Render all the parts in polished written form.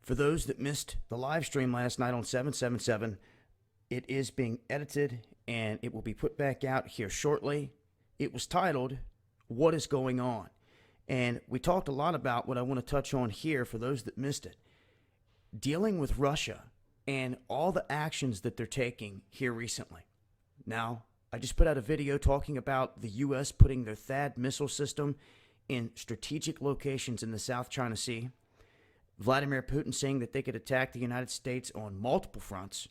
For those that missed the live stream last night on 777, it is being edited and it will be put back out here shortly. It was titled, What is Going On? And we talked a lot about what I want to touch on here for those that missed it. Dealing with Russia and all the actions that they're taking here recently. Now, I just put out a video talking about the U.S. putting their THAAD missile system in strategic locations in the South China Sea. Vladimir Putin saying that they could attack the United States on multiple fronts.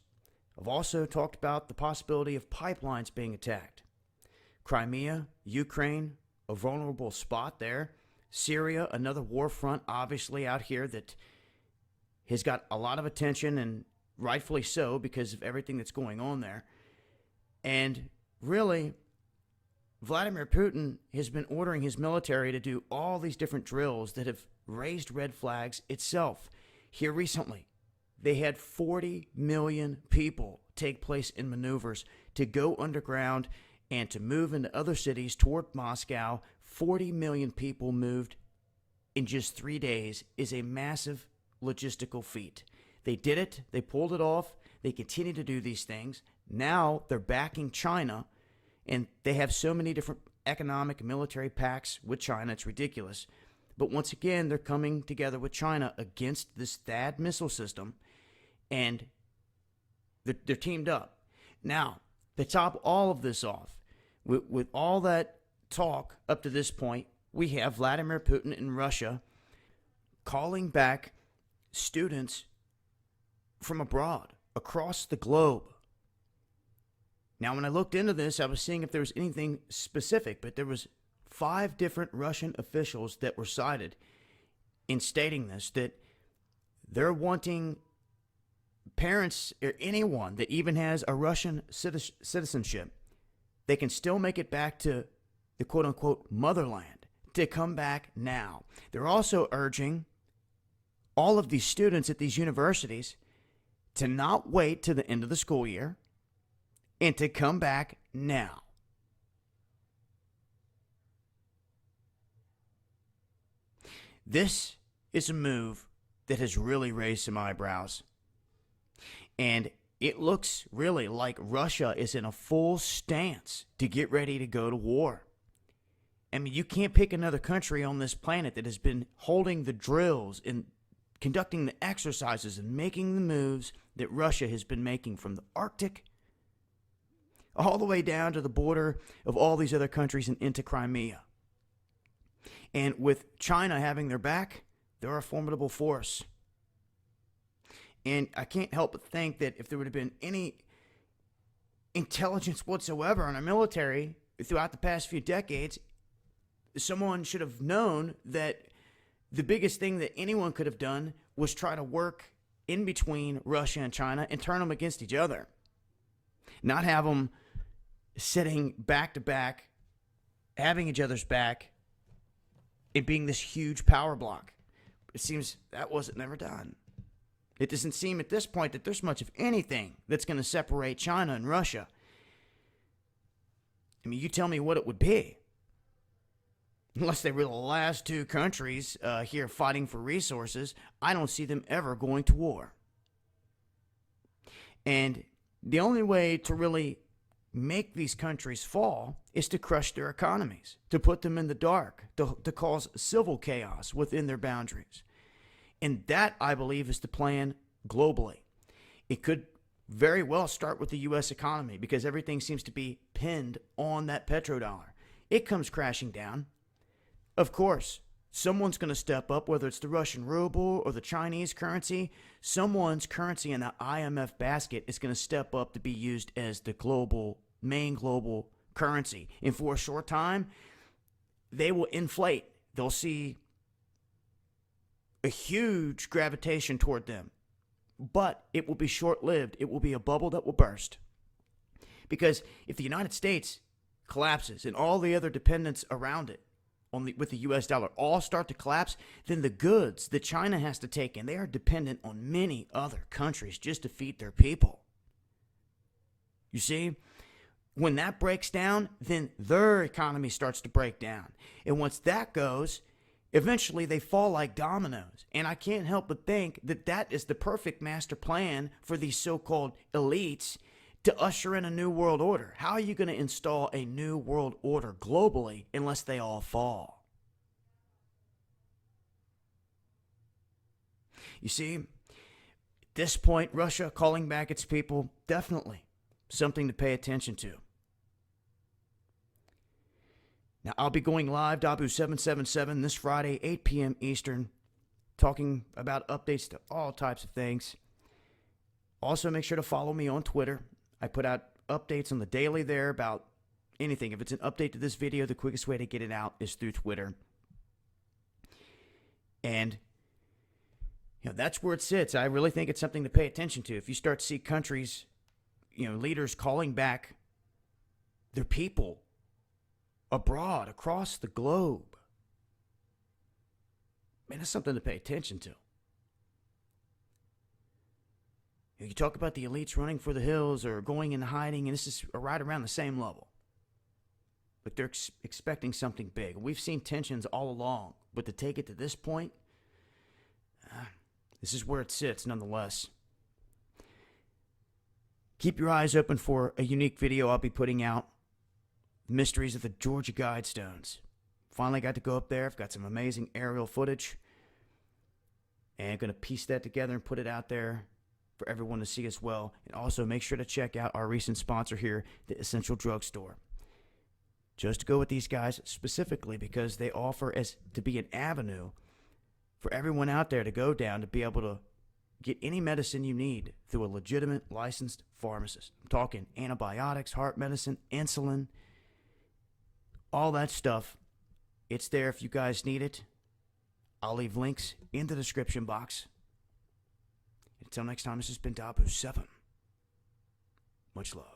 I've also talked about the possibility of pipelines being attacked. Crimea, Ukraine, a vulnerable spot there. Syria, another war front obviously out here that has got a lot of attention, and rightfully so because of everything that's going on there. And really, Vladimir Putin has been ordering his military to do all these different drills that have raised red flags itself. Here recently, they had 40 million people take place in maneuvers to go underground and to move into other cities toward Moscow. 40 million people moved in just 3 days is a massive logistical feat. They did it. They pulled it off. They continue to do these things. Now they're backing China, and they have so many different economic and military pacts with China. It's ridiculous. But once again, they're coming together with China against this THAAD missile system, and they're teamed up. Now, to top all of this off, with all that talk up to this point, we have Vladimir Putin in Russia calling back students from abroad, across the globe. Now, when I looked into this, I was seeing if there was anything specific, but there was 5 different Russian officials that were cited in stating this, that they're wanting parents or anyone that even has a Russian citizenship, they can still make it back to the quote-unquote motherland, to come back now. They're also urging all of these students at these universities to not wait to the end of the school year and to come back now. This is a move that has really raised some eyebrows. And it looks really like Russia is in a full stance to get ready to go to war. I mean, you can't pick another country on this planet that has been holding the drills and conducting the exercises and making the moves that Russia has been making, from the Arctic all the way down to the border of all these other countries and into Crimea. And with China having their back, they're a formidable force. And I can't help but think that if there would have been any intelligence whatsoever in our military throughout the past few decades, someone should have known that the biggest thing that anyone could have done was try to work in between Russia and China and turn them against each other. Not have them sitting back to back, having each other's back, it being this huge power block. It seems that wasn't never done. It doesn't seem at this point that there's much of anything that's going to separate China and Russia. I mean, you tell me what it would be. Unless they were the last 2 countries here fighting for resources, I don't see them ever going to war. And the only way to really make these countries fall is to crush their economies, to put them in the dark, to cause civil chaos within their boundaries. And that, I believe, is the plan globally. It could very well start with the U.S. economy because everything seems to be pinned on that petrodollar. It comes crashing down. Of course, someone's going to step up, whether it's the Russian ruble or the Chinese currency. Someone's currency in the IMF basket is going to step up to be used as the main global currency. And for a short time, they will inflate. They'll see a huge gravitation toward them. But it will be short-lived. It will be a bubble that will burst. Because if the United States collapses and all the other dependents around it with the U.S. dollar all start to collapse, then the goods that China has to take in, they are dependent on many other countries just to feed their people. You see, when that breaks down, then their economy starts to break down. And once that goes, Eventually, they fall like dominoes. And I can't help but think that that is the perfect master plan for these so-called elites to usher in a new world order. How are you going to install a new world order globally unless they all fall? You see, at this point, Russia calling back its people, definitely something to pay attention to. Now, I'll be going live, Dabu777, this Friday, 8 p.m. Eastern, talking about updates to all types of things. Also, make sure to follow me on Twitter. I put out updates on the daily there about anything. If it's an update to this video, the quickest way to get it out is through Twitter. And that's where it sits. I really think it's something to pay attention to. If you start to see countries, leaders calling back their people abroad, across the globe, man, that's something to pay attention to. You talk about the elites running for the hills or going into hiding, and this is right around the same level. But they're expecting something big. We've seen tensions all along, but to take it to this point, this is where it sits nonetheless. Keep your eyes open for a unique video I'll be putting out. Mysteries of the Georgia Guidestones. Finally got to go up there. I've got some amazing aerial footage. And I'm going to piece that together and put it out there for everyone to see as well. And also make sure to check out our recent sponsor here, the Essential Drug Store. Just to go with these guys specifically because they offer as to be an avenue for everyone out there to go down to be able to get any medicine you need through a legitimate licensed pharmacist. I'm talking antibiotics, heart medicine, insulin, all that stuff. It's there if you guys need it. I'll leave links in the description box. Until next time, this has been Dabu7. Much love.